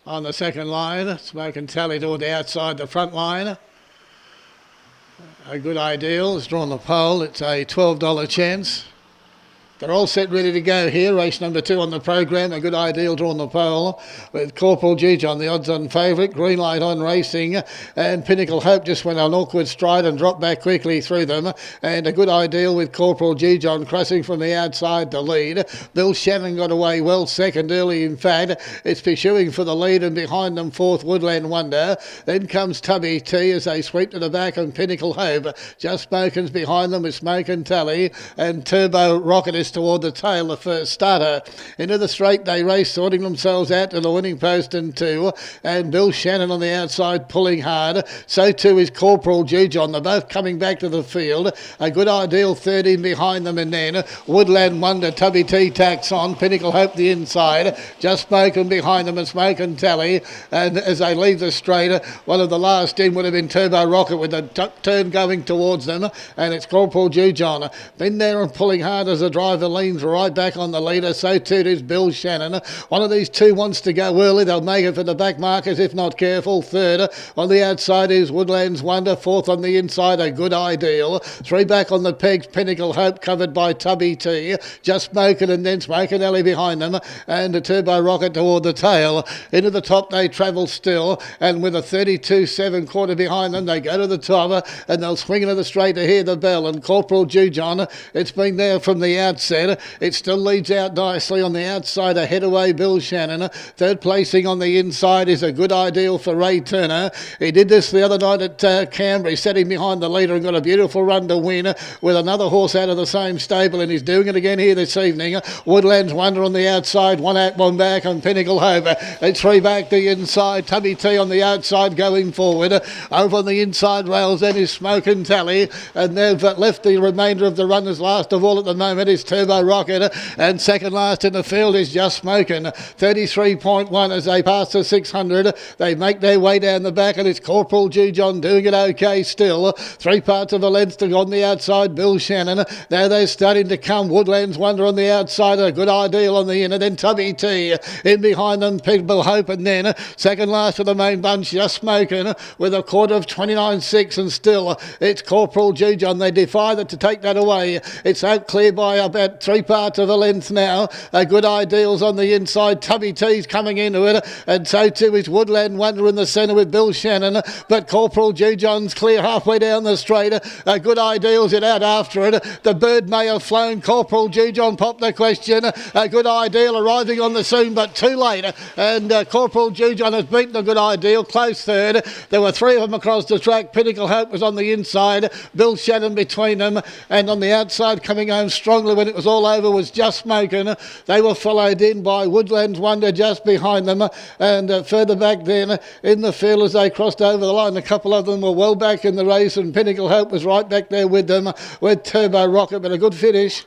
on the second line. Smoke and Tally toward the outside, the front line. A Good Ideal has drawn the pole. It's a $12 chance. They're all set ready to go here. Race number 2 on the program. A Good Ideal drawn the pole with Corporal G-John, the odds-on favourite. Green Light on racing, and Pinnacle Hope just went on awkward stride and dropped back quickly through them. And A Good Ideal with Corporal G-John crossing from the outside to lead. Bill Shannon got away well second early. In fact, it's pursuing for the lead, and behind them fourth Woodland Wonder. Then comes Tubby T as they sweep to the back, and Pinnacle Hope. Just Smokin's behind them with Smoke and Tally, and Turbo Rocket is toward the tail, the first starter. Into the straight they race, sorting themselves out to the winning post and 2, and Bill Shannon on the outside pulling hard. So too is Corporal G-John. They're both coming back to the field. A Good Ideal third in behind them, and then Woodland Wonder, Tubby T tacks on. Pinnacle Hope the inside. Just Smokin' behind them, and Smoke and Tally. And as they leave the straight, one of the last in would have been Turbo Rocket with the turn going towards them, and it's Corporal G-John. Been there and pulling hard as the driver leans right back on the leader. So too does Bill Shannon. One of these two wants to go early. They'll make it for the back markers if not careful. Third on the outside is Woodlands Wonder. Fourth on the inside, A Good Ideal. 3 back on the pegs, Pinnacle Hope covered by Tubby T. Just Smokin' and then Smokin' Ellie behind them, and a Turbo Rocket toward the tail. Into the top they travel still, and with a 32.7 quarter behind them they go to the top, and they'll swing into the straight to hear the bell. And Corporal G-John, it's been there from the outset. It still leads out nicely on the outside, ahead away Bill Shannon. Third placing on the inside is A Good Ideal for Ray Turner. He did this the other night at Canberra, setting behind the leader and got a beautiful run to win with another horse out of the same stable, and he's doing it again here this evening. Woodlands Wonder on the outside, 1 out, 1 back, and Pinnacle Hope. It's 3 back the inside, Tubby T on the outside going forward. Over on the inside rails then is Smoke and Tally, and they've left the remainder of the runners. Last of all at the moment is Turbo Rocket, and second last in the field is Just Smokin'. 33.1 as they pass the 600. They make their way down the back, and it's Corporal G-John doing it okay still. 3 parts of a length to on the outside, Bill Shannon. Now they're starting to come. Woodlands Wonder on the outside, A Good Ideal on the inner, then Tubby T. In behind them, Pinnacle Hope, and then second last of the main bunch, Just Smokin' with a quarter of 29.6, and still it's Corporal G-John. They defy that to take that away. It's out clear by about 3 parts of a length now. A Good Ideal's on the inside. Tubby T's coming into it, and so too is Woodland Wonder in the centre with Bill Shannon. But Corporal G-John's clear halfway down the straight. A Good Ideal's it out after it. The bird may have flown. Corporal G-John popped the question. A Good Ideal arriving on the scene, but too late. And Corporal G-John has beaten A Good Ideal. Close third. There were 3 of them across the track. Pinnacle Hope was on the inside. Bill Shannon between them, and on the outside coming home strongly when it was all over was Just Smokin'. They were followed in by Woodlands Wonder just behind them, and further back then in the field as they crossed over the line, a couple of them were well back in the race, and Pinnacle Hope was right back there with them with Turbo Rocket, but a good finish.